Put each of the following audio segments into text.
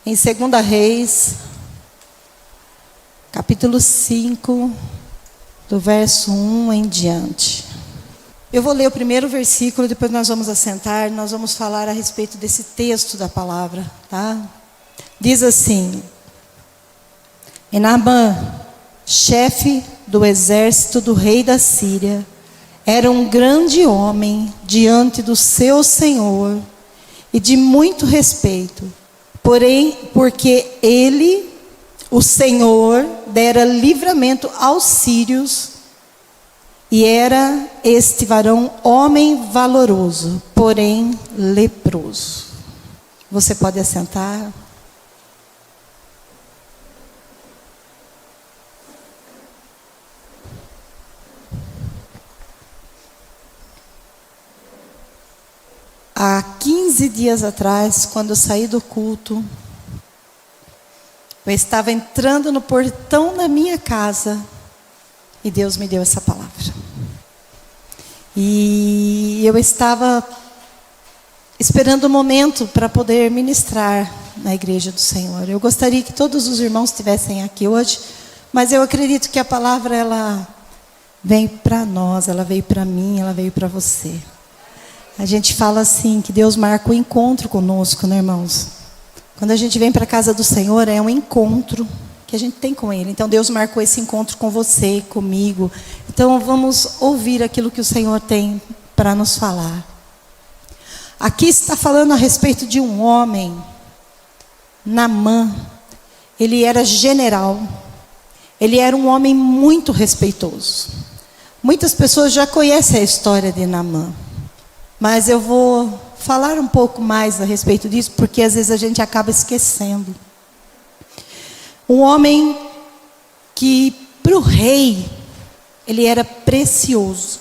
Em 2 Reis, capítulo 5, do verso 1 em diante. Eu vou ler o primeiro versículo, depois nós vamos assentar, nós vamos falar a respeito desse texto da palavra, tá? Diz assim: E Naamã, chefe do exército do rei da Síria, era um grande homem diante do seu senhor e de muito respeito. Porém, porque ele, o Senhor, dera livramento aos sírios, e era este varão homem valoroso, porém leproso. Você pode assentar. Há 15 dias atrás, quando eu saí do culto, eu estava entrando no portão da minha casa e Deus me deu essa palavra. E eu estava esperando o momento para poder ministrar na igreja do Senhor. Eu gostaria que todos os irmãos estivessem aqui hoje, mas eu acredito que a palavra, ela vem para nós, ela veio para mim, ela veio para você. A gente fala assim, que Deus marca o encontro conosco, né, irmãos? Quando a gente vem para a casa do Senhor, é um encontro que a gente tem com Ele. Então Deus marcou esse encontro com você, comigo. Então vamos ouvir aquilo que o Senhor tem para nos falar. Aqui está falando a respeito de um homem, Naamã. Ele era general. Ele era um homem muito respeitoso. Muitas pessoas já conhecem a história de Naamã. Mas eu vou falar um pouco mais a respeito disso, porque às vezes a gente acaba esquecendo. Um homem que, para o rei, ele era precioso,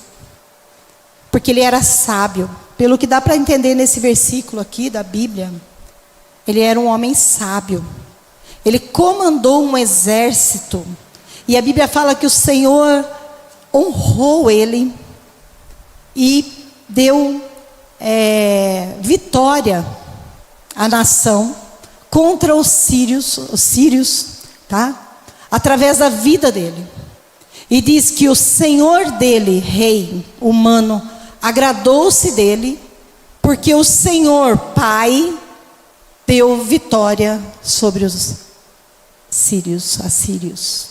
porque ele era sábio. Pelo que dá para entender nesse versículo aqui da Bíblia, ele era um homem sábio. Ele comandou um exército, e a Bíblia fala que o Senhor honrou ele e deu vitória à nação contra os sírios, tá? Através da vida dele. E diz que o Senhor dele, rei humano, agradou-se dele, porque o Senhor Pai deu vitória sobre os assírios.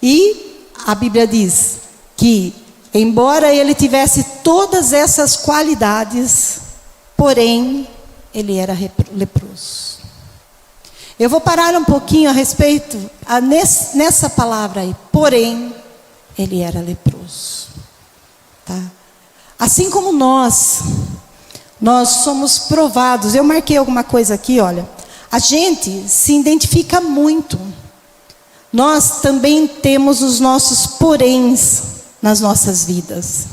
E a Bíblia diz que, embora ele tivesse todas essas qualidades, porém, ele era leproso. Eu vou parar um pouquinho a respeito, nessa palavra aí. Porém, ele era leproso. Tá? Assim como nós somos provados. Eu marquei alguma coisa aqui, olha. A gente se identifica muito. Nós também temos os nossos poréns nas nossas vidas.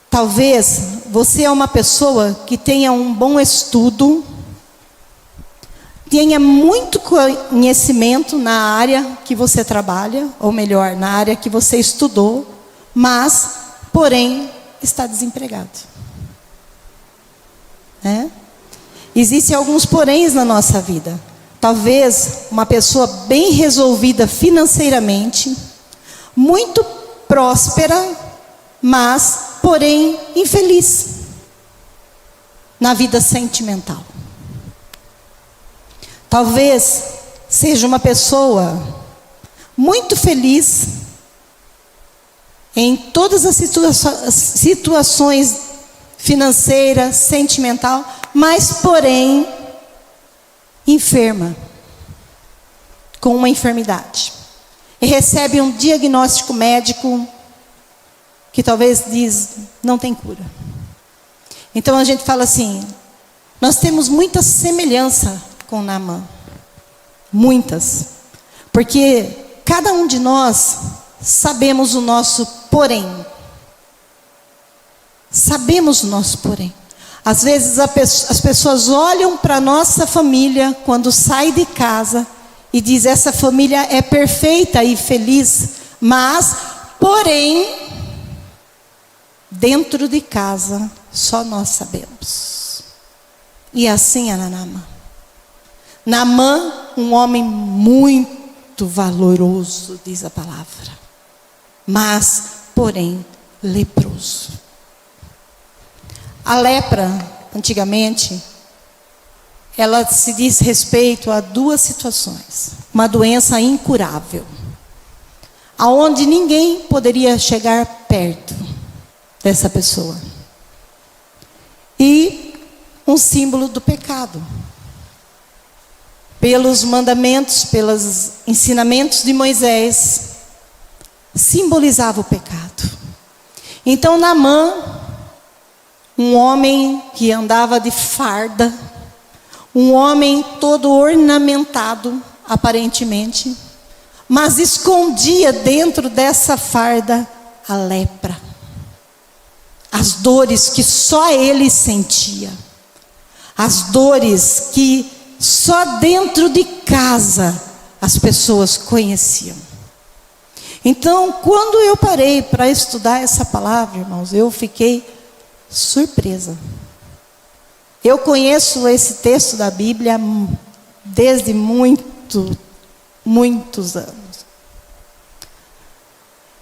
Talvez você é uma pessoa que tenha um bom estudo, tenha muito conhecimento na área que você trabalha, ou melhor, na área que você estudou, mas, porém, está desempregado. Existem alguns poréns na nossa vida. Talvez uma pessoa bem resolvida financeiramente, muito próspera, mas, porém, infeliz na vida sentimental. Talvez seja uma pessoa muito feliz em todas as situações financeiras, sentimental, mas, porém, enferma, com uma enfermidade. E recebe um diagnóstico médico que talvez diz, não tem cura. Então a gente fala assim, nós temos muita semelhança com Naamã. Muitas. Porque cada um de nós sabemos o nosso porém. Sabemos o nosso porém. Às vezes as pessoas olham para a nossa família quando sai de casa e diz, essa família é perfeita e feliz, mas, porém, dentro de casa, só nós sabemos. E assim era Naamã. Naamã, um homem muito valoroso, diz a palavra, mas, porém, leproso. A lepra, antigamente, ela se diz respeito a duas situações. Uma doença incurável, aonde ninguém poderia chegar perto dessa pessoa. E um símbolo do pecado. Pelos mandamentos, pelos ensinamentos de Moisés, simbolizava o pecado. Então Naamã, um homem que andava de farda, um homem todo ornamentado, aparentemente, mas escondia dentro dessa farda a lepra, as dores que só ele sentia, as dores que só dentro de casa as pessoas conheciam. Então, quando eu parei para estudar essa palavra, irmãos, eu fiquei surpresa. Eu conheço esse texto da Bíblia desde muitos anos.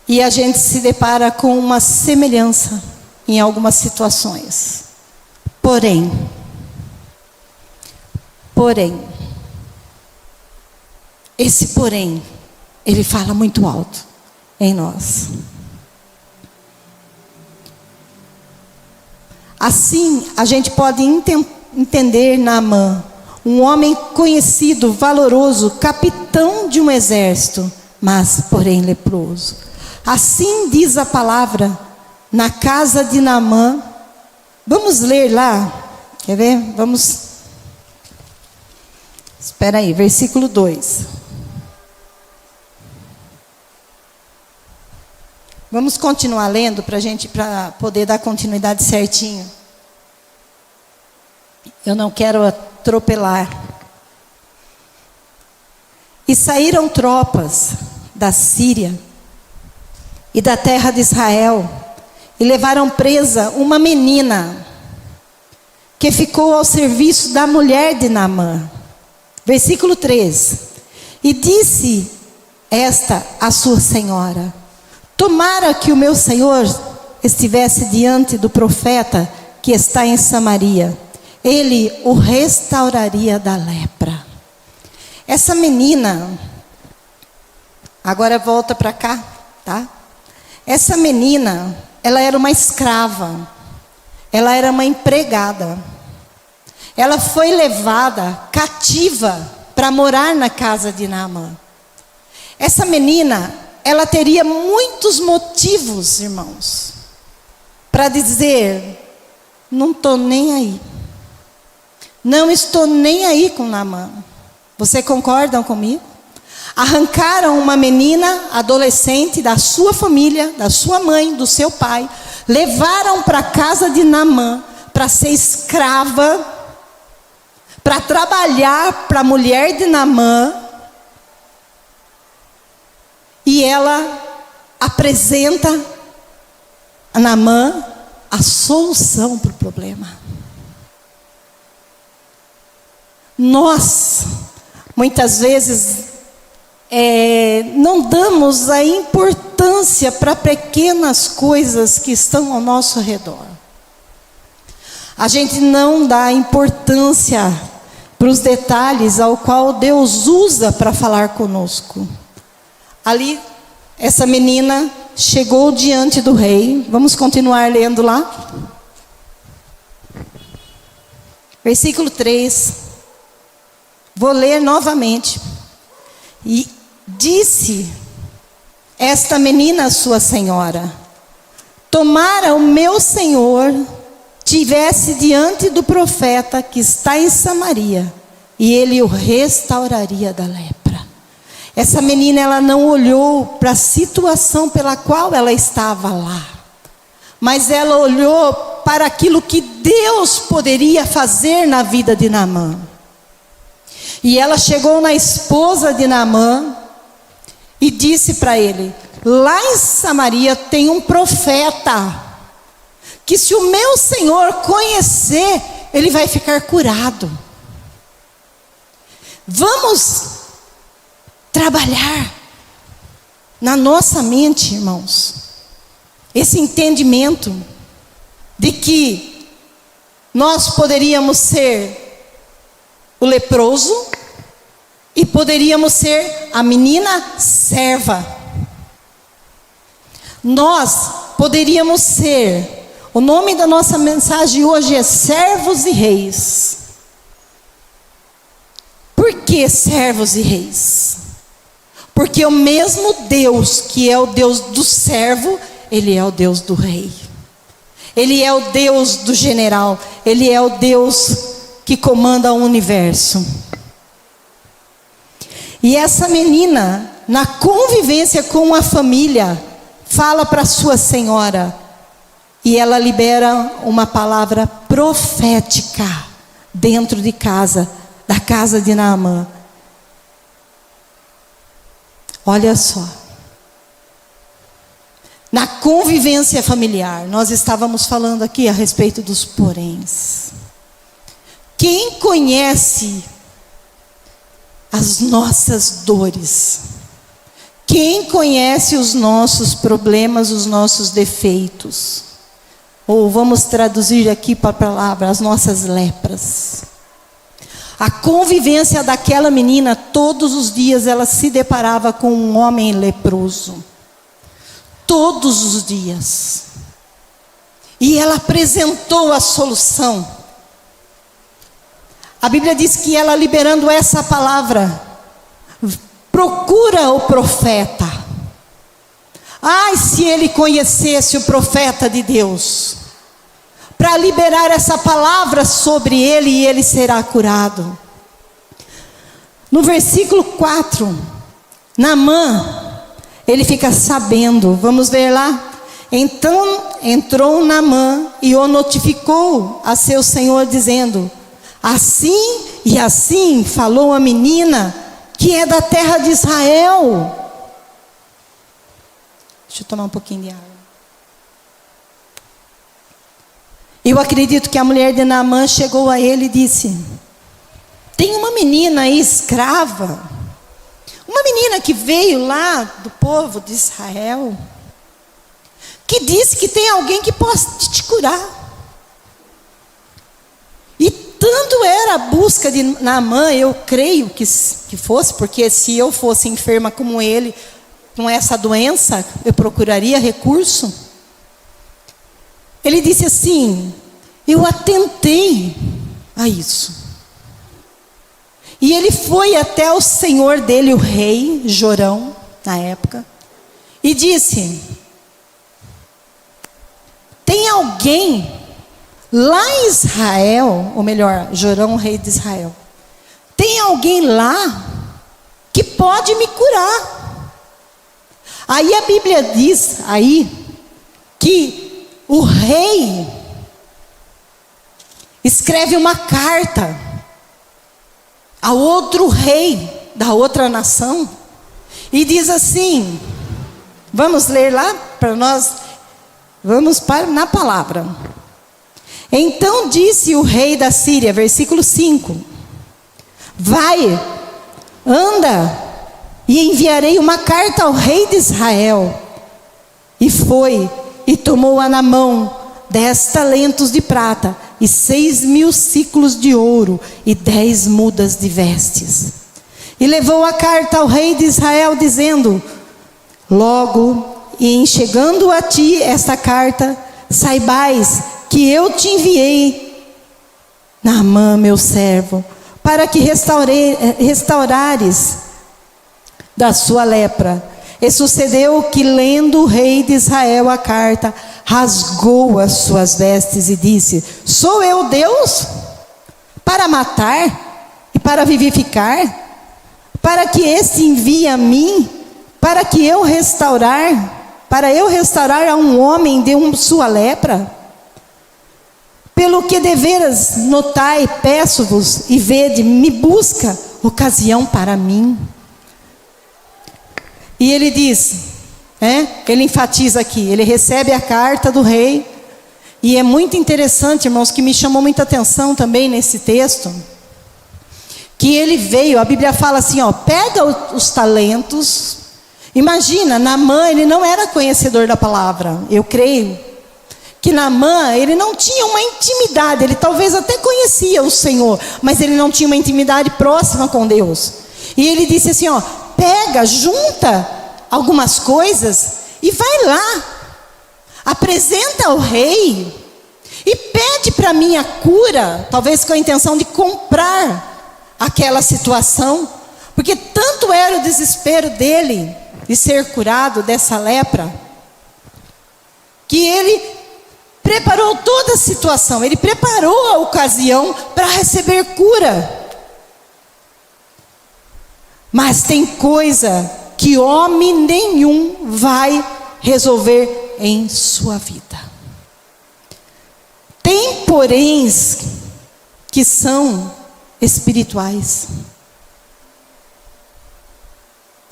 E a gente se depara com uma semelhança em algumas situações. Porém, esse porém, ele fala muito alto em nós. Assim, a gente pode entender Naamã, um homem conhecido, valoroso, capitão de um exército, mas, porém, leproso. Assim diz a palavra na casa de Naamã. Vamos ler lá, quer ver? Vamos. Espera aí, versículo 2. Vamos continuar lendo para poder dar continuidade certinho. Eu não quero atropelar. E saíram tropas da Síria e da terra de Israel e levaram presa uma menina que ficou ao serviço da mulher de Naamã. Versículo 3. E disse esta a sua senhora: tomara que o meu senhor estivesse diante do profeta que está em Samaria, ele o restauraria da lepra. Essa menina, agora volta para cá, tá? Essa menina, ela era uma escrava, ela era uma empregada. Ela foi levada cativa para morar na casa de Naamã. Essa menina, ela teria muitos motivos, irmãos, para dizer: não estou nem aí. Não estou nem aí com Naamã. Vocês concordam comigo? Arrancaram uma menina adolescente da sua família, da sua mãe, do seu pai, levaram para a casa de Naamã para ser escrava, para trabalhar para a mulher de Naamã. E ela apresenta a Naamã a solução para o problema. Nós, muitas vezes, não damos a importância para pequenas coisas que estão ao nosso redor. A gente não dá importância para os detalhes ao qual Deus usa para falar conosco. Ali, essa menina chegou diante do rei. Vamos continuar lendo lá. Versículo 3. Vou ler novamente. E disse esta menina à sua senhora: tomara o meu senhor tivesse diante do profeta que está em Samaria, e ele o restauraria da lepra. Essa menina, ela não olhou para a situação pela qual ela estava lá, mas ela olhou para aquilo que Deus poderia fazer na vida de Naamã. E ela chegou na esposa de Naamã e disse para ele: lá em Samaria tem um profeta que se o meu Senhor conhecer, ele vai ficar curado. Vamos trabalhar na nossa mente, irmãos, esse entendimento de que nós poderíamos ser o leproso e poderíamos ser a menina serva. Nós poderíamos ser, o nome da nossa mensagem hoje é servos e reis. Por que servos e reis? Porque o mesmo Deus que é o Deus do servo, Ele é o Deus do rei. Ele é o Deus do general. Ele é o Deus que comanda o universo. E essa menina, na convivência com a família, fala para sua senhora, e ela libera uma palavra profética dentro de casa, da casa de Naamã. Olha só. Na convivência familiar, nós estávamos falando aqui a respeito dos poréns. Quem conhece as nossas dores? Quem conhece os nossos problemas, os nossos defeitos? Ou vamos traduzir aqui para a palavra, as nossas lepras. A convivência daquela menina, todos os dias ela se deparava com um homem leproso. Todos os dias. E ela apresentou a solução. A Bíblia diz que ela, liberando essa palavra, procura o profeta. Ai, se ele conhecesse o profeta de Deus, para liberar essa palavra sobre ele, e ele será curado. No versículo 4, Naamã, ele fica sabendo, vamos ver lá. Então entrou Naamã e o notificou a seu senhor, dizendo: assim e assim falou a menina que é da terra de Israel. Deixa eu tomar um pouquinho de água. Eu acredito que a mulher de Naamã chegou a ele e disse: tem uma menina aí escrava, uma menina que veio lá do povo de Israel, que disse que tem alguém que possa te curar. E tanto era a busca de Naamã, eu creio que fosse, porque se eu fosse enferma como ele, com essa doença, eu procuraria recurso. Ele disse assim: eu atentei a isso. E ele foi até o senhor dele, o rei Jorão, na época, e disse: tem alguém lá em Israel, ou melhor, Jorão, rei de Israel, tem alguém lá que pode me curar? Aí a Bíblia diz aí que o rei escreve uma carta a outro rei da outra nação e diz assim, vamos ler lá para nós, vamos na palavra. Então disse o rei da Síria, versículo 5: vai, anda, e enviarei uma carta ao rei de Israel. E foi, e tomou a Naamã 10 talentos de prata, e 6.000 ciclos de ouro, e 10 mudas de vestes. E levou a carta ao rei de Israel, dizendo: logo, e em chegando a ti esta carta, saibais que eu te enviei, Naamã, meu servo, para que restaurares da sua lepra. E sucedeu que, lendo o rei de Israel a carta, rasgou as suas vestes e disse: sou eu Deus para matar e para vivificar? Para que este envie a mim, para eu restaurar a um homem de sua lepra? Pelo que deveras notai, peço-vos, e vede, me busca ocasião para mim. E ele diz, ele enfatiza aqui, ele recebe a carta do rei, E é muito interessante, irmãos, que me chamou muita atenção também nesse texto, que ele veio, a Bíblia fala assim, ó, pega os talentos. Imagina, Naamã, ele não era conhecedor da palavra. Eu creio que Naamã, ele não tinha uma intimidade, ele talvez até conhecia o Senhor, mas ele não tinha uma intimidade próxima com Deus. E ele disse assim, ó, pega, junta algumas coisas e vai lá, apresenta ao rei e pede para mim a cura, talvez com a intenção de comprar aquela situação, porque tanto era o desespero dele de ser curado dessa lepra, que ele preparou toda a situação, ele preparou a ocasião para receber cura. Mas tem coisa que homem nenhum vai resolver em sua vida. Tem poréns que são espirituais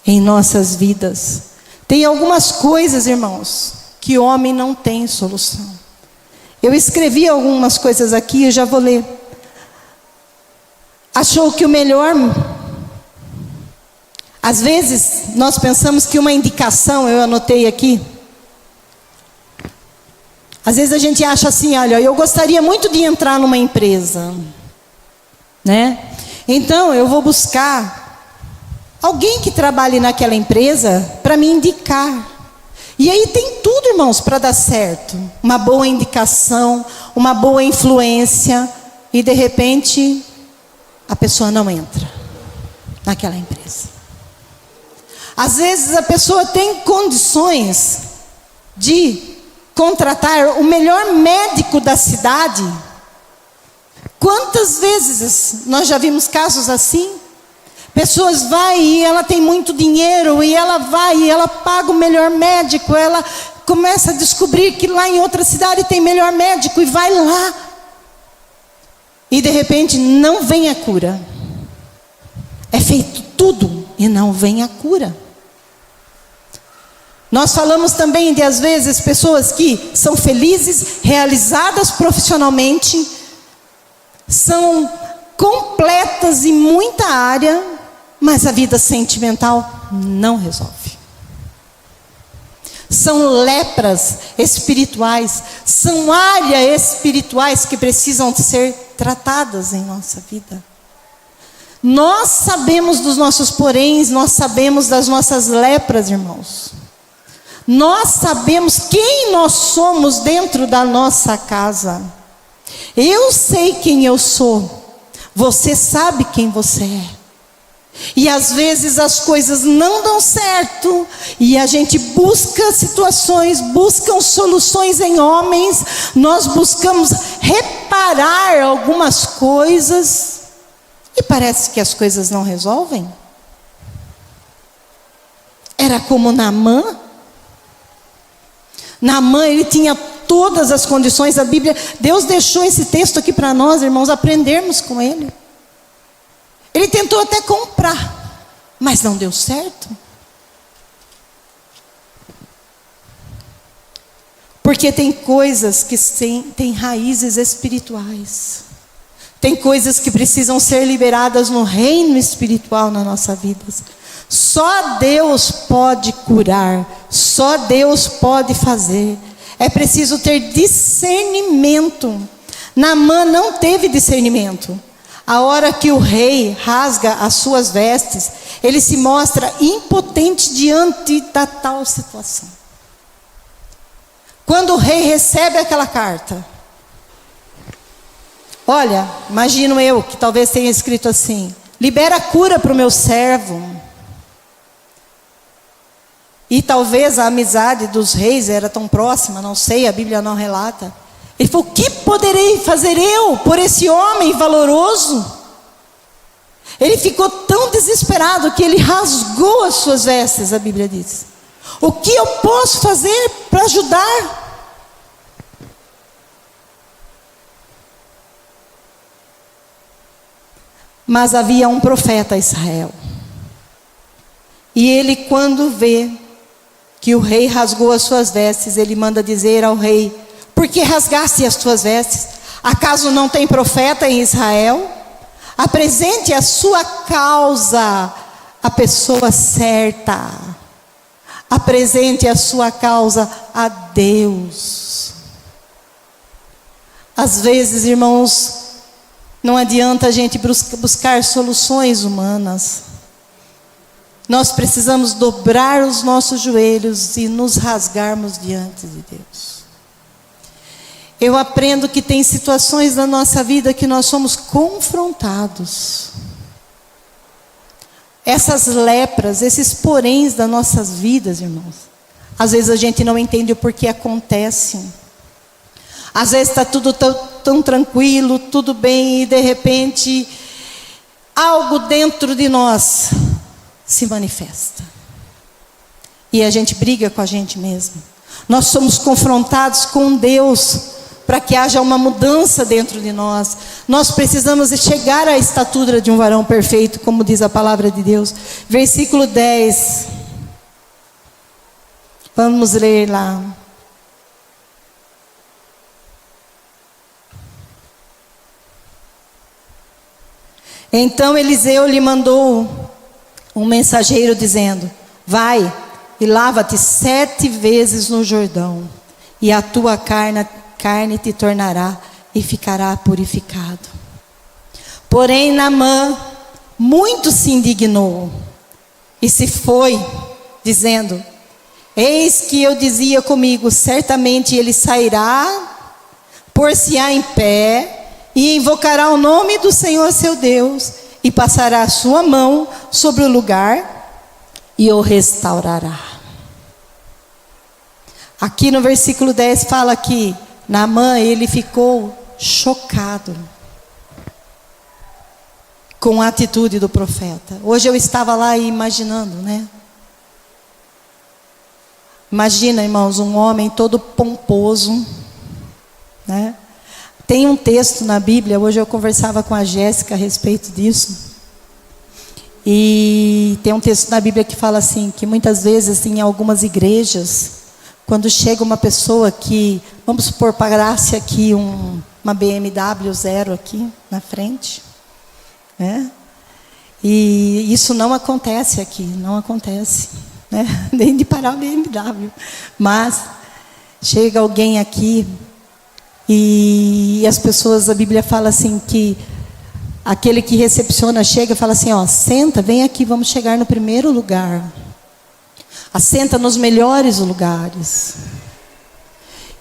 em nossas vidas. Tem algumas coisas, irmãos, que homem não tem solução. Eu escrevi algumas coisas aqui, eu já vou ler. Achou que o melhor... Às vezes, nós pensamos que uma indicação, eu anotei aqui. Às vezes a gente acha assim, olha, eu gostaria muito de entrar numa empresa, né? Então, eu vou buscar alguém que trabalhe naquela empresa para me indicar. E aí tem tudo, irmãos, para dar certo. Uma boa indicação, uma boa influência, e de repente, a pessoa não entra naquela empresa. Às vezes a pessoa tem condições de contratar o melhor médico da cidade. Quantas vezes nós já vimos casos assim? Pessoas vão e ela tem muito dinheiro, e ela vai e ela paga o melhor médico, ela começa a descobrir que lá em outra cidade tem melhor médico, e vai lá. E de repente não vem a cura. É feito tudo e não vem a cura. Nós falamos também de, às vezes, pessoas que são felizes, realizadas profissionalmente, são completas em muita área, mas a vida sentimental não resolve. São lepras espirituais, são áreas espirituais que precisam ser tratadas em nossa vida. Nós sabemos dos nossos poréns, nós sabemos das nossas lepras, irmãos. Nós sabemos quem nós somos dentro da nossa casa. Eu sei quem eu sou. Você sabe quem você é. E às vezes as coisas não dão certo, e a gente busca situações, busca soluções em homens. Nós buscamos reparar algumas coisas, e parece que as coisas não resolvem. Era como Naamã. Naamã, ele tinha todas as condições. A Bíblia, Deus deixou esse texto aqui para nós, irmãos, aprendermos com ele. Ele tentou até comprar, mas não deu certo. Porque tem coisas que têm raízes espirituais. Tem coisas que precisam ser liberadas no reino espiritual na nossa vida. Só Deus pode curar, só Deus pode fazer. É preciso ter discernimento. Naamã não teve discernimento. A hora que o rei rasga as suas vestes, ele se mostra impotente diante da tal situação. Quando o rei recebe aquela carta, olha, imagino eu que talvez tenha escrito assim: libera a cura para o meu servo. E talvez a amizade dos reis era tão próxima, não sei, a Bíblia não relata. Ele falou: o que poderei fazer eu por esse homem valoroso? Ele ficou tão desesperado que ele rasgou as suas vestes, a Bíblia diz. O que eu posso fazer para ajudar? Mas havia um profeta a Israel. E ele, quando vê que o rei rasgou as suas vestes, ele manda dizer ao rei: por Porque rasgaste as tuas vestes? Acaso não tem profeta em Israel? Apresente a sua causa à pessoa certa. Apresente a sua causa a Deus. Às vezes, irmãos, não adianta a gente buscar soluções humanas. Nós precisamos dobrar os nossos joelhos e nos rasgarmos diante de Deus. Eu aprendo que tem situações na nossa vida que nós somos confrontados. Essas lepras, esses poréns das nossas vidas, irmãos. Às vezes a gente não entende o porquê acontecem. Às vezes está tudo tão tranquilo, tudo bem, e de repente algo dentro de nós se manifesta. E a gente briga com a gente mesmo. Nós somos confrontados com Deus para que haja uma mudança dentro de nós. Nós precisamos chegar à estatura de um varão perfeito, como diz a palavra de Deus. Versículo 10. Vamos ler lá. Então Eliseu lhe mandou um mensageiro dizendo: vai e lava-te 7 vezes no Jordão, e a tua carne te tornará e ficará purificado. Porém Naamã muito se indignou e se foi, dizendo: eis que eu dizia comigo, certamente ele sairá, pôr-se-á em pé, e invocará o nome do Senhor seu Deus, e passará a sua mão sobre o lugar, e o restaurará. Aqui no versículo 10 fala que Naamã, ele ficou chocado com a atitude do profeta. Hoje eu estava lá imaginando, né? Imagina, irmãos, um homem todo pomposo, né? Tem um texto na Bíblia, hoje eu conversava com a Jéssica a respeito disso. E tem um texto na Bíblia que fala assim, que muitas vezes em algumas igrejas, quando chega uma pessoa que, vamos supor, parasse aqui uma BMW 0 aqui na frente, né? E isso não acontece aqui, não acontece, né? Nem de parar o BMW. Mas chega alguém aqui e as pessoas, a Bíblia fala assim que aquele que recepciona chega e fala assim, ó, senta, vem aqui, vamos chegar no primeiro lugar. Assenta nos melhores lugares.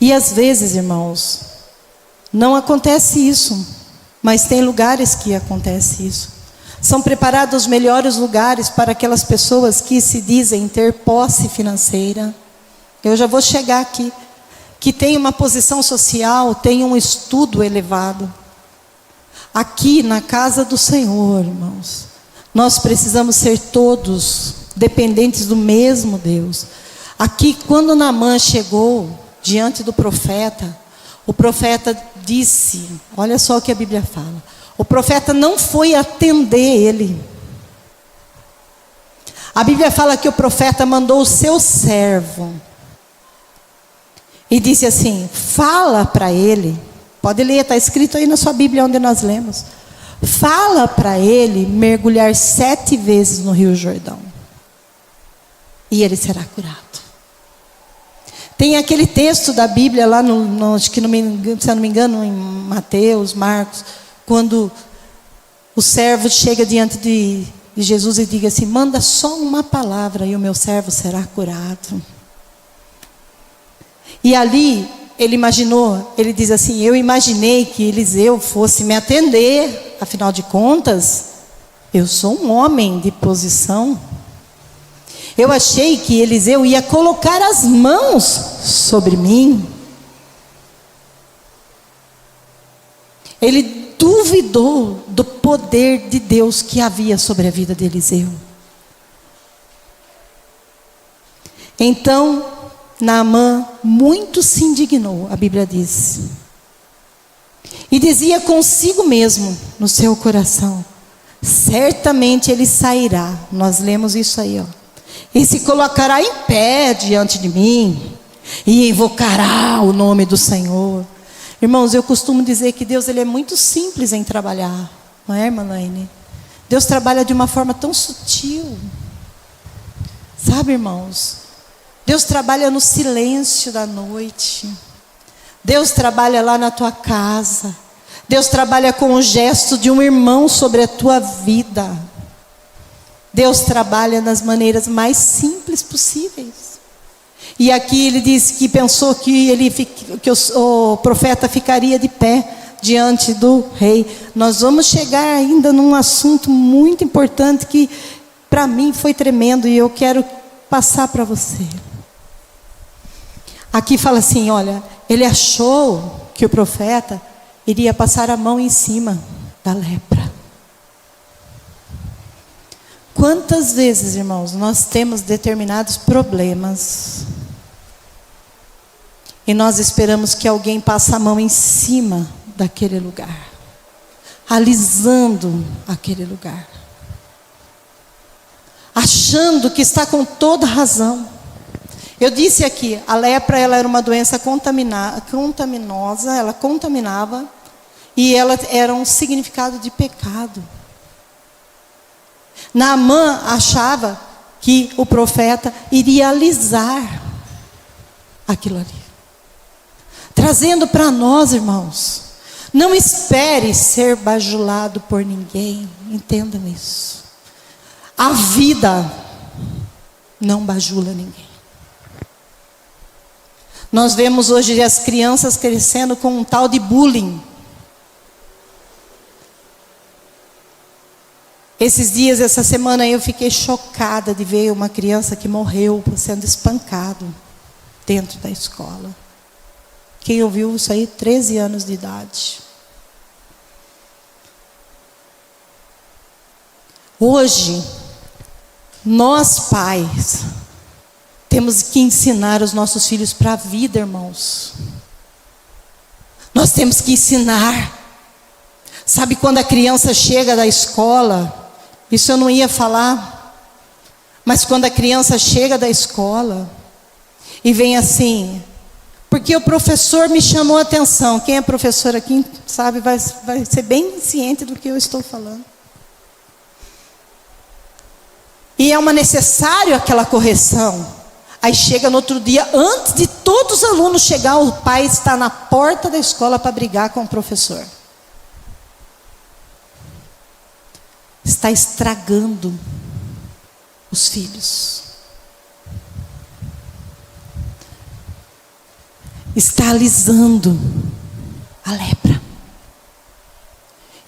E às vezes, irmãos, não acontece isso, mas tem lugares que acontece isso. São preparados os melhores lugares para aquelas pessoas que se dizem ter posse financeira. Eu já vou chegar aqui. Que tem uma posição social, tem um estudo elevado. Aqui na casa do Senhor, irmãos, nós precisamos ser todos dependentes do mesmo Deus. Aqui, quando Naamã chegou diante do profeta, o profeta disse, olha só o que a Bíblia fala, o profeta não foi atender ele. A Bíblia fala que o profeta mandou o seu servo e disse assim, fala para ele, pode ler, está escrito aí na sua Bíblia onde nós lemos, fala para ele mergulhar 7 vezes no Rio Jordão, e ele será curado. Tem aquele texto da Bíblia lá, acho que se eu não me engano, em Mateus, Marcos, quando o servo chega diante de Jesus e diz assim, manda só uma palavra e o meu servo será curado. E ali, ele imaginou, ele diz assim, eu imaginei que Eliseu fosse me atender, afinal de contas, eu sou um homem de posição. Eu achei que Eliseu ia colocar as mãos sobre mim. Ele duvidou do poder de Deus que havia sobre a vida de Eliseu. Então, Naamã muito se indignou, a Bíblia diz. E dizia consigo mesmo, no seu coração, certamente ele sairá. Nós lemos isso aí, ó. E se colocará em pé diante de mim. e invocará o nome do Senhor. Irmãos, eu costumo dizer que Deus ele é muito simples em trabalhar, não é, irmã Laine? Deus trabalha de uma forma tão sutil, sabe, irmãos? Deus trabalha no silêncio da noite. Deus trabalha lá na tua casa. Deus trabalha com o gesto de um irmão sobre a tua vida. Deus trabalha nas maneiras mais simples possíveis. E aqui ele disse que pensou que o profeta ficaria de pé diante do rei. Nós vamos chegar ainda num assunto muito importante que para mim foi tremendo e eu quero passar para você. Aqui fala assim, olha, ele achou que o profeta iria passar a mão em cima da lepra. Quantas vezes, irmãos, nós temos determinados problemas e nós esperamos que alguém passe a mão em cima daquele lugar, alisando aquele lugar, achando que está com toda razão. Eu disse aqui, a lepra ela era uma doença contaminosa, ela contaminava e ela era um significado de pecado. Naamã achava que o profeta iria alisar aquilo ali. Trazendo para nós, irmãos, não espere ser bajulado por ninguém, entendam isso. A vida não bajula ninguém. Nós vemos hoje as crianças crescendo com um tal de bullying. Esses dias, essa semana eu fiquei chocada de ver uma criança que morreu sendo espancado dentro da escola. Quem ouviu isso aí? 13 anos de idade. Hoje, nós pais temos que ensinar os nossos filhos para a vida, irmãos. Nós temos que ensinar. Sabe quando a criança chega da escola? Isso eu não ia falar. Mas quando a criança chega da escola e vem assim, porque o professor me chamou a atenção. Quem é professor aqui sabe, vai ser bem ciente do que eu estou falando. E é necessário aquela correção. Aí chega no outro dia, antes de todos os alunos chegar, o pai está na porta da escola para brigar com o professor. Está estragando os filhos. Está alisando a lepra.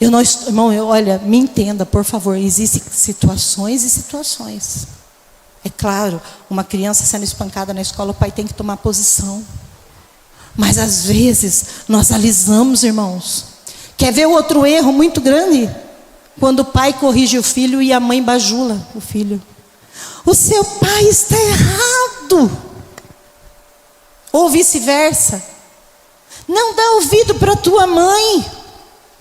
Irmão, olha, me entenda, por favor. Existem situações e situações. É claro, uma criança sendo espancada na escola, o pai tem que tomar posição. Mas às vezes, nós alisamos, irmãos. Quer ver outro erro muito grande? Quando o pai corrige o filho e a mãe bajula o filho. O seu pai está errado. Ou vice-versa. Não dá ouvido para tua mãe.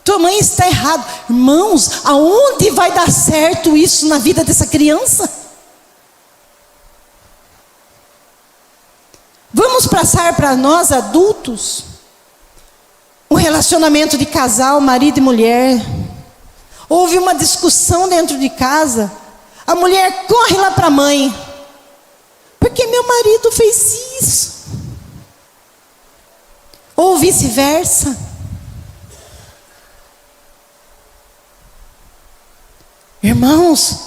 Tua mãe está errada. Irmãos, aonde vai dar certo isso na vida dessa criança? Vamos passar para nós adultos um relacionamento de casal, marido e mulher. Houve uma discussão dentro de casa. A mulher corre lá para a mãe. Porque meu marido fez isso. Ou vice-versa. Irmãos,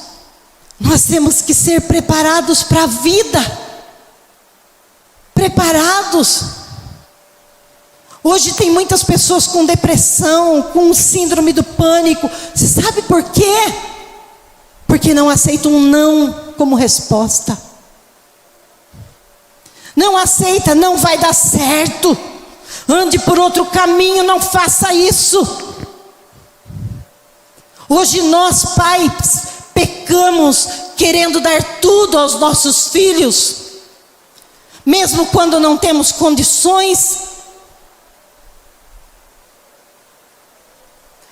nós temos que ser preparados para a vida. Preparados. Hoje tem muitas pessoas com depressão, com síndrome do pânico. Você sabe por quê? Porque não aceitam um não como resposta. Não aceita, não vai dar certo. Ande por outro caminho, não faça isso. Hoje nós pais pecamos querendo dar tudo aos nossos filhos. Mesmo quando não temos condições.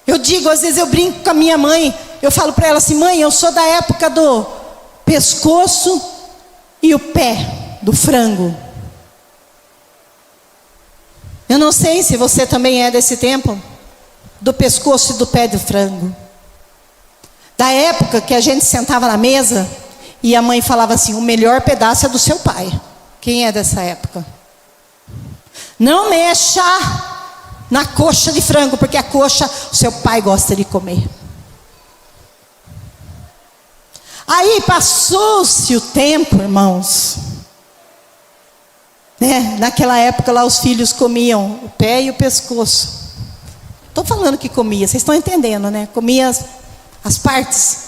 Eu digo, às vezes eu brinco com a minha mãe. Eu falo para ela assim, mãe, eu sou da época do pescoço e o pé do frango. Eu não sei se você também é desse tempo, do pescoço e do pé do frango. Da época que a gente sentava na mesa e a mãe falava assim: o melhor pedaço é do seu pai. Quem é dessa época? Não mexa na coxa de frango, porque a coxa o seu pai gosta de comer. Aí passou-se o tempo, irmãos, né? Naquela época lá os filhos comiam o pé e o pescoço. Estou falando que comia, vocês estão entendendo, né? Comia as partes,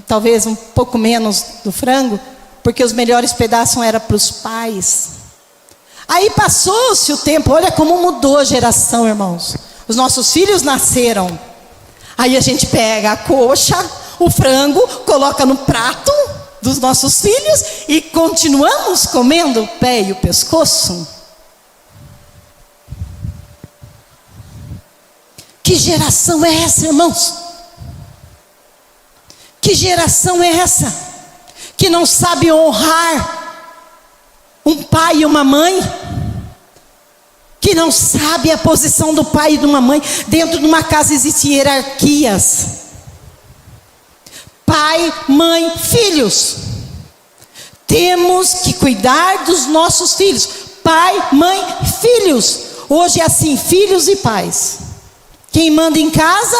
talvez um pouco menos do frango, porque os melhores pedaços eram para os pais. Aí passou-se o tempo, olha como mudou a geração, irmãos. Os nossos filhos nasceram. Aí a gente pega a coxa, o frango, coloca no prato dos nossos filhos e continuamos comendo o pé e o pescoço. Que geração é essa, irmãos? Que geração é essa? Que não sabe honrar um pai e uma mãe? Que não sabe a posição do pai e de uma mãe? Dentro de uma casa existem hierarquias. Pai, mãe, filhos. Temos que cuidar dos nossos filhos. Pai, mãe, filhos. Hoje é assim, filhos e pais. Quem manda em casa?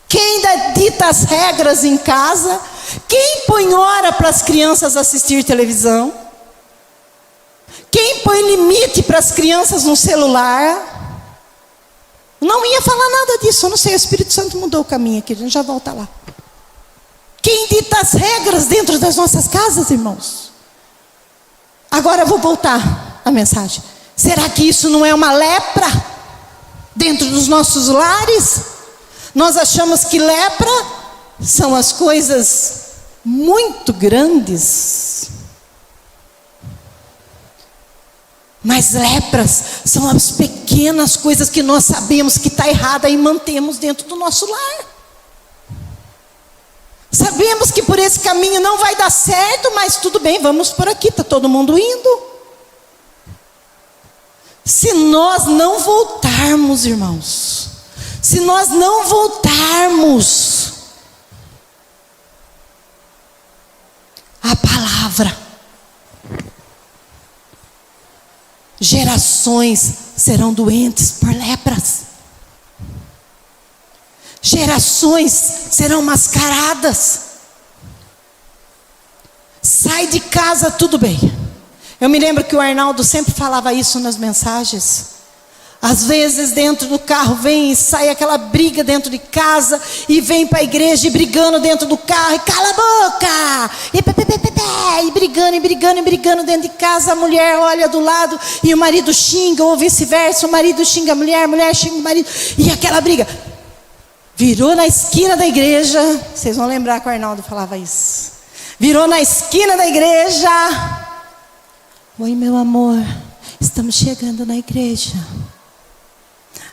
Quem dita as regras em casa? Quem põe hora para as crianças assistir televisão? Quem põe limite para as crianças no celular? Não ia falar nada disso, eu não sei, o Espírito Santo mudou o caminho aqui, a gente já volta lá. Quem dita as regras dentro das nossas casas, irmãos? Agora eu vou voltar à mensagem. Será que isso não é uma lepra dentro dos nossos lares? Nós achamos que lepra são as coisas muito grandes. Mas lepras são as pequenas coisas que nós sabemos que está errada e mantemos dentro do nosso lar. Sabemos que por esse caminho não vai dar certo, mas tudo bem, vamos por aqui, está todo mundo indo. Se nós não voltarmos, irmãos, se nós não voltarmos à palavra, gerações serão doentes por lepras. Gerações serão mascaradas. Sai de casa, tudo bem. Eu me lembro que o Arnaldo sempre falava isso nas mensagens. Às vezes dentro do carro vem e sai aquela briga dentro de casa, e vem para a igreja e brigando dentro do carro, e cala a boca, e brigando dentro de casa. A mulher olha do lado e o marido xinga, ou vice-versa, o marido xinga a mulher xinga o marido, e aquela briga. Virou na esquina da igreja, vocês vão lembrar que o Arnaldo falava isso. Virou na esquina da igreja. Oi, meu amor, estamos chegando na igreja.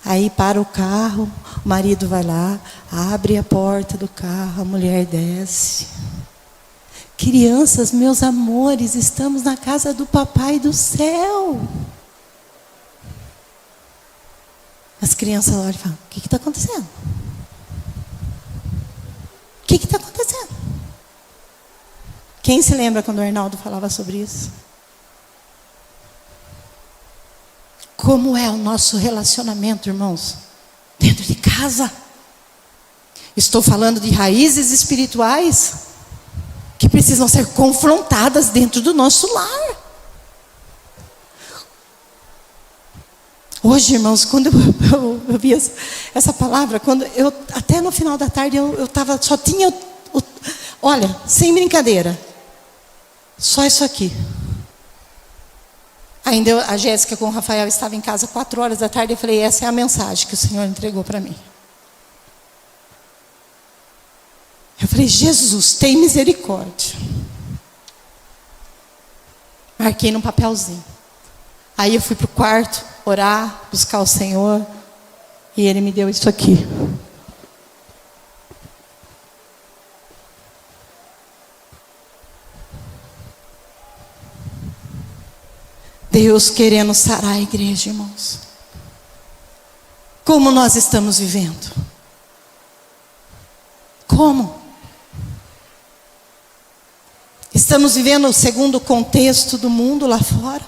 Aí para o carro, o marido vai lá, abre a porta do carro, a mulher desce. Crianças, meus amores, estamos na casa do papai do céu. As crianças olham e falam: o que está acontecendo? O que está acontecendo? Quem se lembra quando o Arnaldo falava sobre isso? Como é o nosso relacionamento, irmãos? Dentro de casa. Estou falando de raízes espirituais que precisam ser confrontadas dentro do nosso lar. Hoje, irmãos, quando eu vi essa palavra, quando eu, até no final da tarde eu estava, só tinha, olha, sem brincadeira, só isso aqui. Ainda a Jéssica com o Rafael estava em casa 4 horas da tarde. Eu falei: essa é a mensagem que o Senhor entregou para mim. Eu falei: Jesus, tem misericórdia. Marquei num papelzinho. Aí eu fui para o quarto orar, buscar o Senhor, e Ele me deu isso aqui. Deus querendo sarar a igreja, irmãos. Como nós estamos vivendo? Como? Estamos vivendo segundo o contexto do mundo lá fora.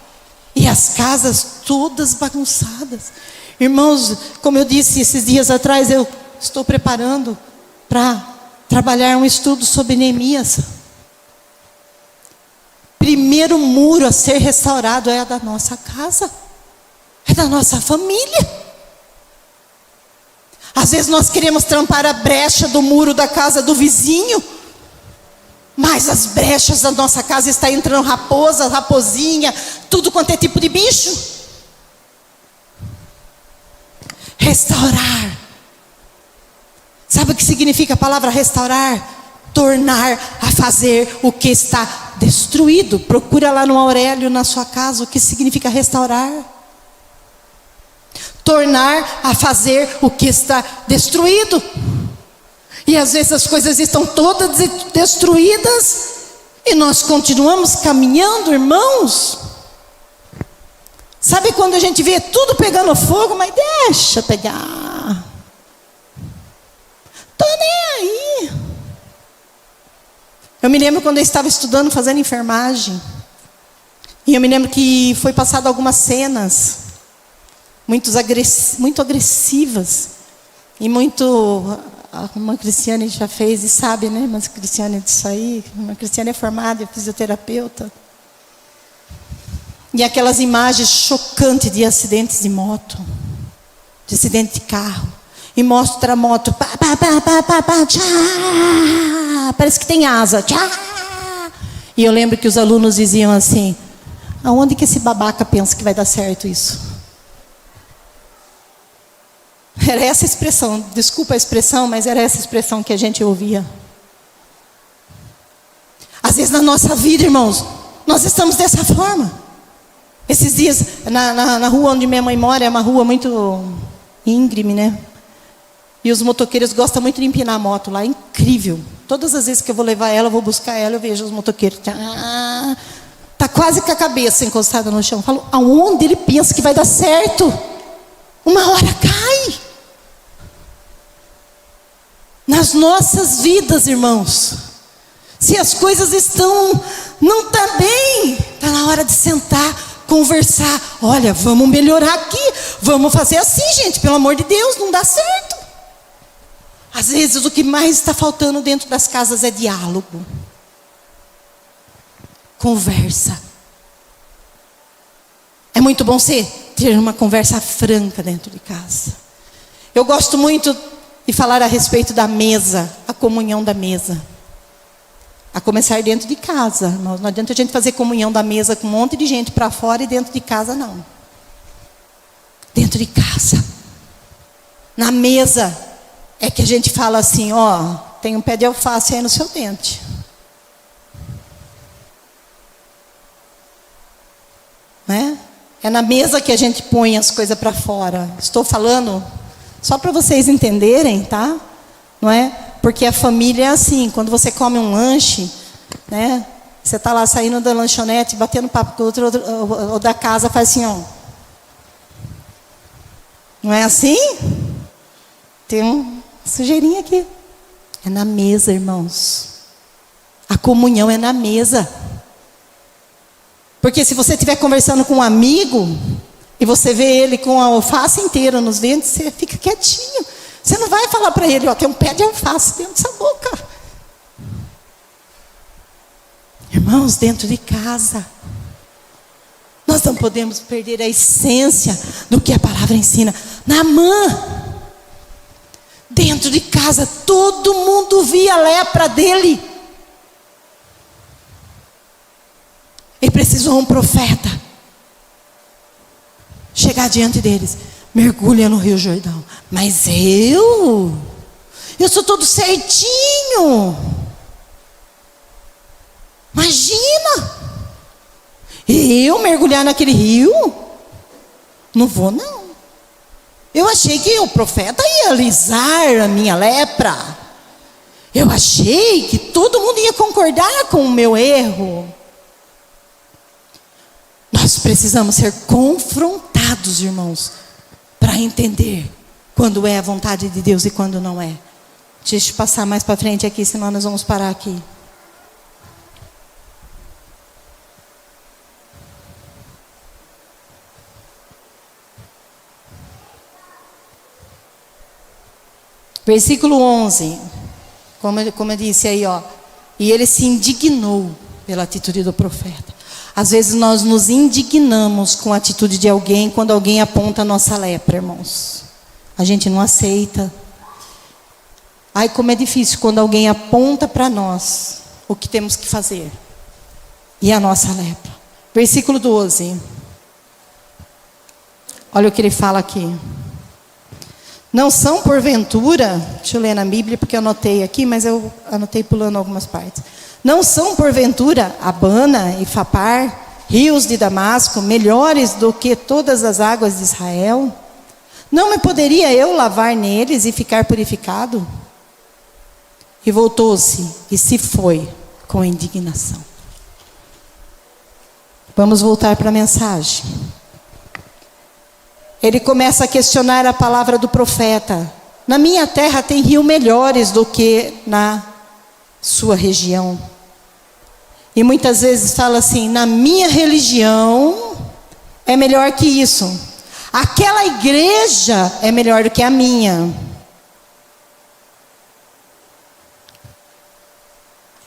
E as casas todas bagunçadas. Irmãos, como eu disse esses dias atrás, eu estou preparando para trabalhar um estudo sobre Neemias. Primeiro muro a ser restaurado é a da nossa casa. É da nossa família. Às vezes nós queremos tampar a brecha do muro da casa do vizinho, mas as brechas da nossa casa está entrando raposa, raposinha, tudo quanto é tipo de bicho. Restaurar. Sabe o que significa a palavra restaurar? Tornar a fazer o que está destruído. Procura lá no Aurélio, na sua casa, o que significa restaurar. Tornar a fazer o que está destruído. E às vezes as coisas estão todas destruídas e nós continuamos caminhando, irmãos. Sabe quando a gente vê tudo pegando fogo, mas deixa pegar. Tô nem aí. Eu me lembro quando eu estava estudando, fazendo enfermagem. E eu me lembro que foi passado algumas cenas muito agressivas. E muito... Uma Cristiane já fez e sabe, né? Mas Cristiane disso aí. Uma Cristiane é formada, é fisioterapeuta. E aquelas imagens chocantes de acidentes de moto. De acidente de carro. E mostra a moto. Pá, pá, pá, pá, pá, pá, tchá, parece que tem asa. Tchá. E eu lembro que os alunos diziam assim: aonde que esse babaca pensa que vai dar certo isso? Era essa expressão, desculpa a expressão, mas era essa expressão que a gente ouvia. Às vezes na nossa vida, irmãos, nós estamos dessa forma. Esses dias, na rua onde minha mãe mora, é uma rua muito íngreme, né? E os motoqueiros gostam muito de empinar a moto lá, é incrível. Todas as vezes que eu vou levar ela, eu vou buscar ela, eu vejo os motoqueiros. Tá quase com a cabeça encostada no chão. Eu falo, aonde ele pensa que vai dar certo? Uma hora cai. Nas nossas vidas, irmãos. Se as coisas não tá bem, tá na hora de sentar, conversar. Olha, vamos melhorar aqui. Vamos fazer assim, gente. Pelo amor de Deus, não dá certo. Às vezes o que mais está faltando dentro das casas é diálogo. Conversa. É muito bom ter uma conversa franca dentro de casa. Eu gosto muito de falar a respeito da mesa, a comunhão da mesa. A começar dentro de casa. Não adianta a gente fazer comunhão da mesa com um monte de gente para fora e dentro de casa não. Dentro de casa. Na mesa é que a gente fala assim, ó, tem um pé de alface aí no seu dente. Né? É na mesa que a gente põe as coisas para fora. Estou falando só para vocês entenderem, tá? Não é? Porque a família é assim, quando você come um lanche, né? Você está lá saindo da lanchonete, batendo papo com o outro, ou da casa, faz assim, ó. Não é assim? Tem uma sujeirinha aqui. É na mesa, irmãos. A comunhão é na mesa. Porque se você estiver conversando com um amigo e você vê ele com a alface inteira nos dentes, você fica quietinho. Você não vai falar para ele, ó, tem um pé de alface dentro dessa boca. Irmãos, dentro de casa, nós não podemos perder a essência do que a palavra ensina. Naamã, dentro de casa, todo mundo via a lepra dele. Ele precisou um profeta chegar diante deles. Mergulha no Rio Jordão. Mas eu sou todo certinho. Imagina. Eu mergulhar naquele rio? Não vou não. Eu achei que o profeta ia alisar a minha lepra. Eu achei que todo mundo ia concordar com o meu erro. Nós precisamos ser confrontados, irmãos, para entender quando é a vontade de Deus e quando não é. Deixa eu passar mais para frente aqui, senão nós vamos parar aqui. Versículo 11, como eu disse aí, ó. E ele se indignou pela atitude do profeta. Às vezes nós nos indignamos com a atitude de alguém quando alguém aponta a nossa lepra, irmãos. A gente não aceita. Ai, como é difícil quando alguém aponta para nós o que temos que fazer. E a nossa lepra. Versículo 12. Olha o que ele fala aqui. Não são porventura, deixa eu ler na Bíblia porque eu anotei aqui, mas eu anotei pulando algumas partes. Não são porventura Abana e Fapar, rios de Damasco, melhores do que todas as águas de Israel? Não me poderia eu lavar neles e ficar purificado? E voltou-se e se foi com indignação. Vamos voltar para a mensagem. Ele começa a questionar a palavra do profeta. Na minha terra tem rios melhores do que na sua região. E muitas vezes fala assim, na minha religião é melhor que isso. Aquela igreja é melhor do que a minha.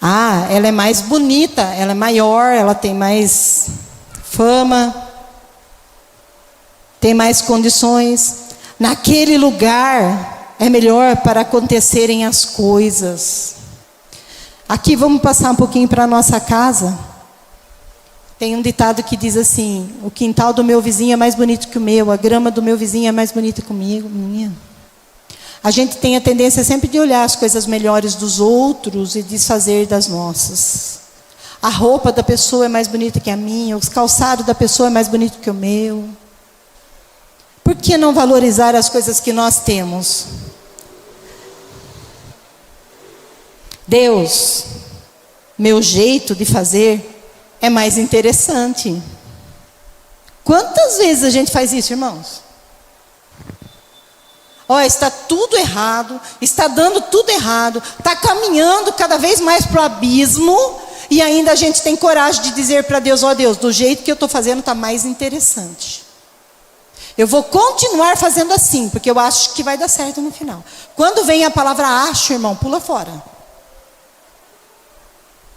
Ah, ela é mais bonita, ela é maior, ela tem mais fama, tem mais condições. Naquele lugar é melhor para acontecerem as coisas. Aqui vamos passar um pouquinho para a nossa casa. Tem um ditado que diz assim: o quintal do meu vizinho é mais bonito que o meu, a grama do meu vizinho é mais bonita comigo, minha. A gente tem a tendência sempre de olhar as coisas melhores dos outros e desfazer das nossas. A roupa da pessoa é mais bonita que a minha, os calçados da pessoa é mais bonito que o meu. Por que não valorizar as coisas que nós temos? Deus, meu jeito de fazer é mais interessante. Quantas vezes a gente faz isso, irmãos? Olha, está tudo errado, está dando tudo errado, está caminhando cada vez mais para o abismo, e ainda a gente tem coragem de dizer para Deus: ó Deus, do jeito que eu estou fazendo está mais interessante. Eu vou continuar fazendo assim, porque eu acho que vai dar certo no final. Quando vem a palavra acho, irmão, pula fora.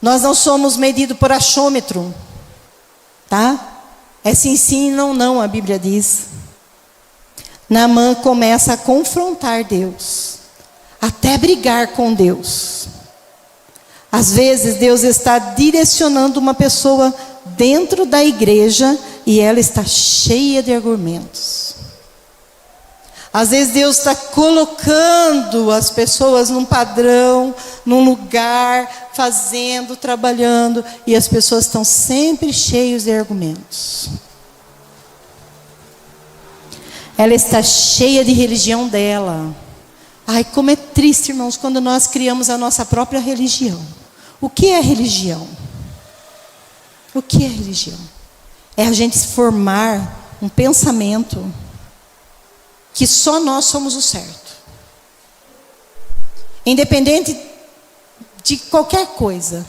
Nós não somos medidos por achômetro, tá? É sim, sim, não, não, a Bíblia diz. Naamã começa a confrontar Deus, até brigar com Deus. Às vezes Deus está direcionando uma pessoa dentro da igreja e ela está cheia de argumentos. Às vezes Deus está colocando as pessoas num padrão, num lugar, fazendo, trabalhando, e as pessoas estão sempre cheias de argumentos. Ela está cheia de religião dela. Ai, como é triste, irmãos, quando nós criamos a nossa própria religião. O que é religião? O que é religião? É a gente formar um pensamento que só nós somos o certo. Independente de qualquer coisa,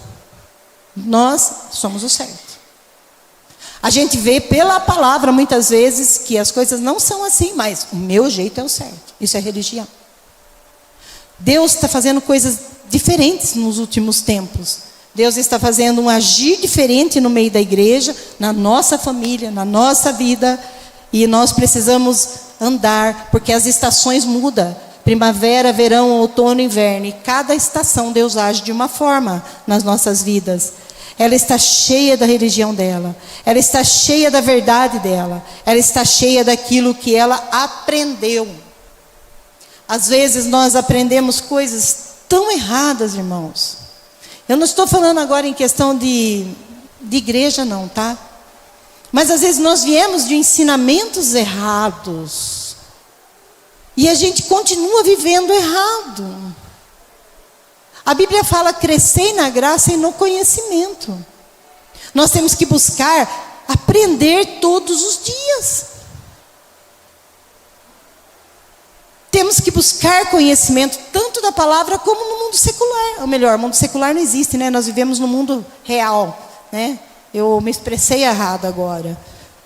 nós somos o certo. A gente vê pela palavra muitas vezes que as coisas não são assim, mas o meu jeito é o certo. Isso é religião. Deus está fazendo coisas diferentes nos últimos tempos. Deus está fazendo um agir diferente no meio da igreja, na nossa família, na nossa vida. E nós precisamos andar, porque as estações mudam. Primavera, verão, outono, inverno. E cada estação Deus age de uma forma nas nossas vidas. Ela está cheia da religião dela. Ela está cheia da verdade dela. Ela está cheia daquilo que ela aprendeu. Às vezes nós aprendemos coisas tão erradas, irmãos. Eu não estou falando agora em questão de igreja não, tá? Mas às vezes nós viemos de ensinamentos errados. E a gente continua vivendo errado. A Bíblia fala: crescei na graça e no conhecimento. Nós temos que buscar aprender todos os dias. Temos que buscar conhecimento tanto da palavra como no mundo secular. Ou melhor, o mundo secular não existe, né? Nós vivemos no mundo real, né? Eu me expressei errado agora.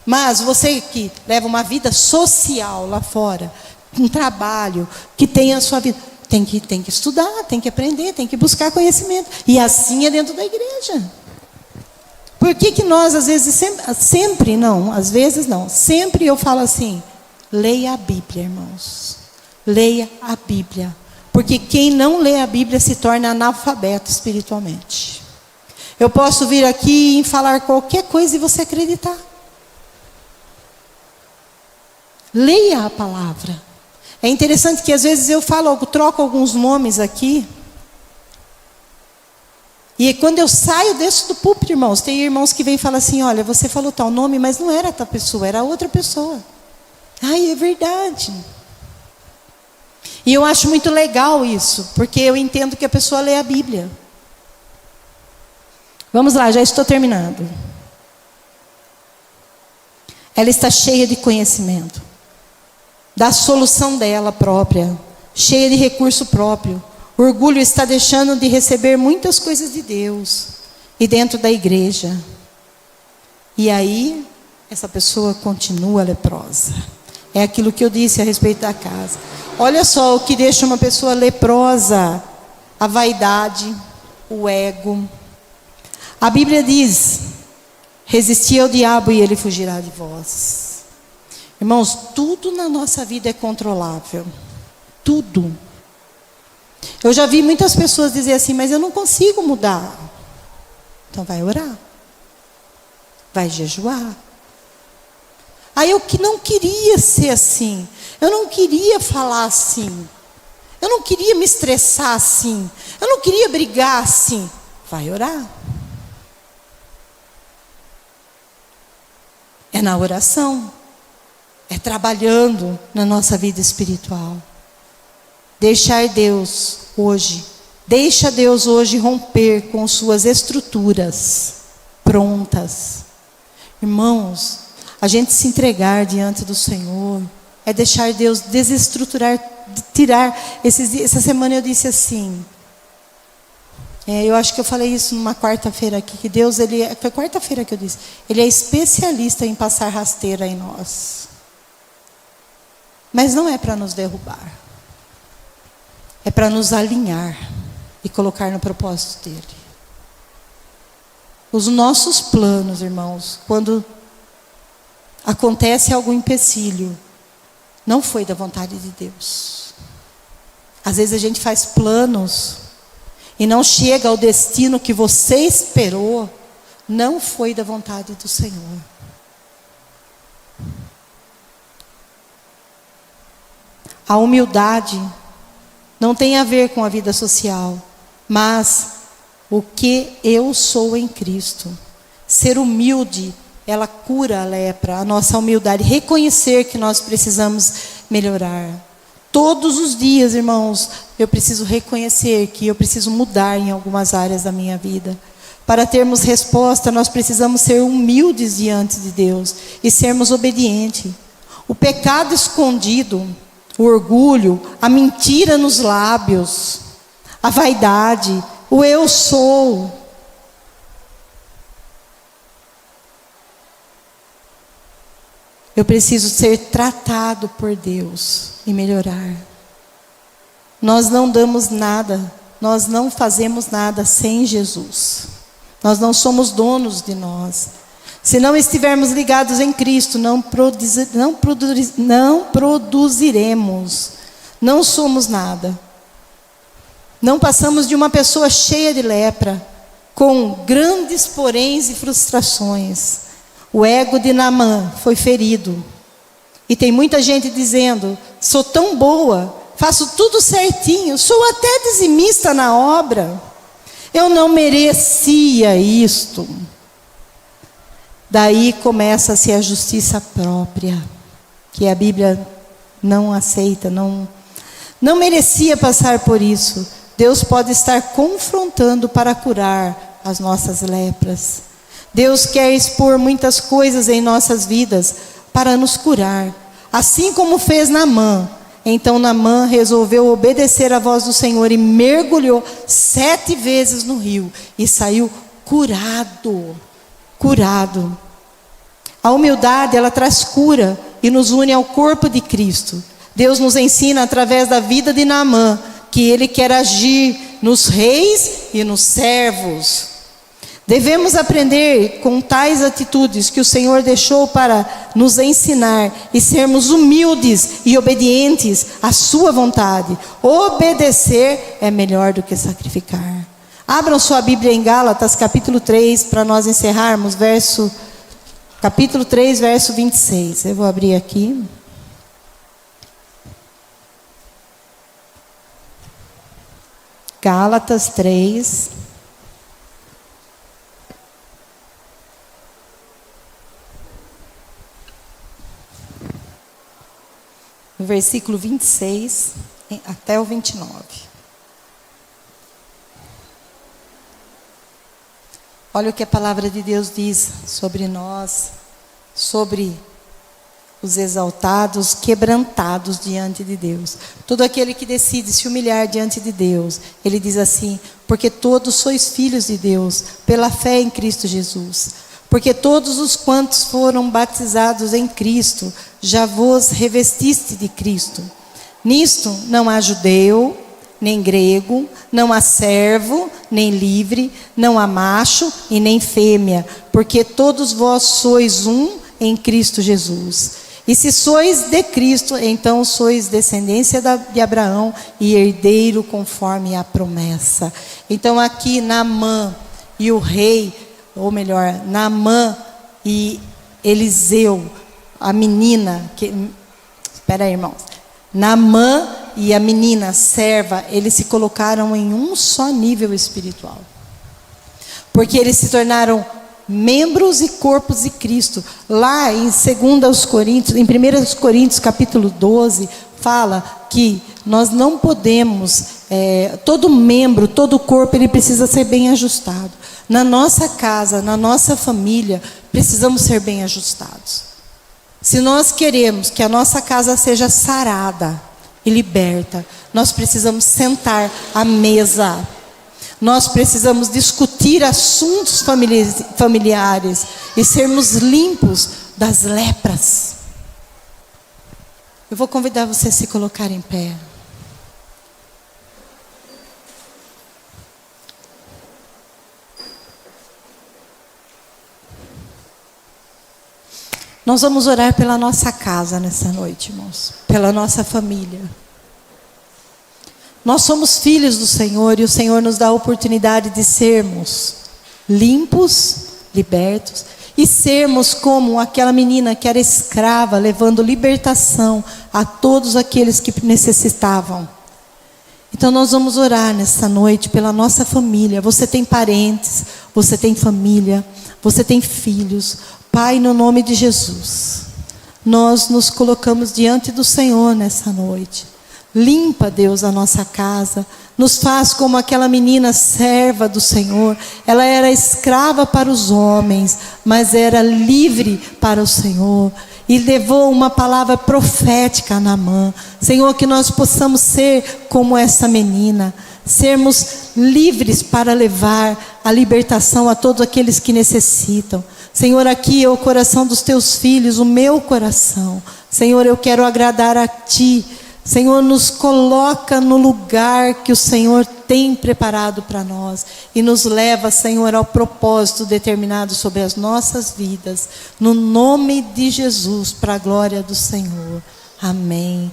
Mas você que leva uma vida social lá fora, um trabalho, que tem a sua vida, tem que estudar, tem que aprender, tem que buscar conhecimento. E assim é dentro da igreja. Por que nós, às vezes, sempre não, às vezes não, sempre eu falo assim, leia a Bíblia, irmãos. Leia a Bíblia. Porque quem não lê a Bíblia se torna analfabeto espiritualmente. Eu posso vir aqui e falar qualquer coisa e você acreditar. Leia a palavra. É interessante que às vezes eu troco alguns nomes aqui. E quando eu saio, desço do púlpito, irmãos. Tem irmãos que vêm e falam assim, olha, você falou tal nome, mas não era tal pessoa, era outra pessoa. Ai, é verdade. E eu acho muito legal isso, porque eu entendo que a pessoa lê a Bíblia. Vamos lá, já estou terminando. Ela está cheia de conhecimento, da solução dela própria, cheia de recurso próprio. O orgulho está deixando de receber muitas coisas de Deus e dentro da igreja. E aí, essa pessoa continua leprosa. É aquilo que eu disse a respeito da casa. Olha só o que deixa uma pessoa leprosa: a vaidade, o ego. A Bíblia diz: resisti ao diabo e ele fugirá de vós. Irmãos, tudo na nossa vida é controlável. Tudo. Eu já vi muitas pessoas dizer assim, mas eu não consigo mudar. Então vai orar. Vai jejuar. Aí eu que não queria ser assim. Eu não queria falar assim. Eu não queria me estressar assim. Eu não queria brigar assim. Vai orar. É na oração. É trabalhando na nossa vida espiritual. Deixa Deus hoje romper com suas estruturas prontas. Irmãos, a gente se entregar diante do Senhor é deixar Deus desestruturar, tirar. Essa semana eu disse assim, eu acho que eu falei isso numa quarta-feira aqui, que Deus, foi quarta-feira que eu disse, Ele é especialista em passar rasteira em nós. Mas não é para nos derrubar. É para nos alinhar e colocar no propósito dEle. Os nossos planos, irmãos, quando acontece algum empecilho, não foi da vontade de Deus. Às vezes a gente faz planos e não chega ao destino que você esperou, não foi da vontade do Senhor. A humildade não tem a ver com a vida social, mas o que eu sou em Cristo. Ser humilde, ela cura a lepra, a nossa humildade. Reconhecer que nós precisamos melhorar. Todos os dias, irmãos, eu preciso reconhecer que eu preciso mudar em algumas áreas da minha vida. Para termos resposta, nós precisamos ser humildes diante de Deus e sermos obedientes. O pecado escondido, o orgulho, a mentira nos lábios, a vaidade, o eu sou. Eu preciso ser tratado por Deus e melhorar. Nós não damos nada, nós não fazemos nada sem Jesus. Nós não somos donos de nós. Se não estivermos ligados em Cristo, não produziremos. Não somos nada. Não passamos de uma pessoa cheia de lepra, com grandes poréns e frustrações. O ego de Naamã foi ferido. E tem muita gente dizendo, sou tão boa, faço tudo certinho, sou até dizimista na obra. Eu não merecia isto. Daí começa-se a justiça própria, que a Bíblia não aceita, não merecia passar por isso. Deus pode estar confrontando para curar as nossas lepras. Deus quer expor muitas coisas em nossas vidas para nos curar, assim como fez Naamã. Então Naamã resolveu obedecer à voz do Senhor e mergulhou 7 vezes no rio e saiu curado. Curado. A humildade, ela traz cura e nos une ao corpo de Cristo. Deus nos ensina através da vida de Naamã que Ele quer agir nos reis e nos servos. Devemos aprender com tais atitudes que o Senhor deixou para nos ensinar e sermos humildes e obedientes à sua vontade. Obedecer é melhor do que sacrificar. Abram sua Bíblia em Gálatas, capítulo 3, para nós encerrarmos, capítulo 3, verso 26. Eu vou abrir aqui. Gálatas 3. Versículo 26 até o 29. Olha o que a palavra de Deus diz sobre nós, sobre os exaltados, quebrantados diante de Deus. Todo aquele que decide se humilhar diante de Deus, ele diz assim: porque todos sois filhos de Deus, pela fé em Cristo Jesus. Porque todos os quantos foram batizados em Cristo, já vos revestiste de Cristo. Nisto não há judeu, nem grego, não há servo, nem livre, não há macho e nem fêmea, porque todos vós sois um em Cristo Jesus. E se sois de Cristo, então sois descendência de Abraão e herdeiro conforme a promessa. Então aqui Naamã e o rei, ou melhor, Naamã e Eliseu, a menina, espera aí, irmãos. Naamã e a menina serva, eles se colocaram em um só nível espiritual. Porque eles se tornaram membros e corpos de Cristo. Lá em 2 Coríntios, em 1 Coríntios capítulo 12, fala que nós não podemos, todo membro, todo corpo, ele precisa ser bem ajustado. Na nossa casa, na nossa família, precisamos ser bem ajustados. Se nós queremos que a nossa casa seja sarada e liberta, nós precisamos sentar à mesa. Nós precisamos discutir assuntos familiares e sermos limpos das lepras. Eu vou convidar você a se colocar em pé. Nós vamos orar pela nossa casa nessa noite, irmãos, pela nossa família. Nós somos filhos do Senhor e o Senhor nos dá a oportunidade de sermos limpos, libertos e sermos como aquela menina que era escrava, levando libertação a todos aqueles que necessitavam. Então nós vamos orar nessa noite pela nossa família. Você tem parentes, você tem família, você tem filhos. Pai, no nome de Jesus, nós nos colocamos diante do Senhor nessa noite. Limpa, Deus, a nossa casa. Nos faz como aquela menina serva do Senhor. Ela era escrava para os homens, mas era livre para o Senhor. E levou uma palavra profética a Naamã. Senhor, que nós possamos ser como essa menina. Sermos livres para levar a libertação a todos aqueles que necessitam. Senhor, aqui é o coração dos teus filhos, o meu coração. Senhor, eu quero agradar a Ti. Senhor, nos coloca no lugar que o Senhor tem preparado para nós. E nos leva, Senhor, ao propósito determinado sobre as nossas vidas. No nome de Jesus, para a glória do Senhor. Amém.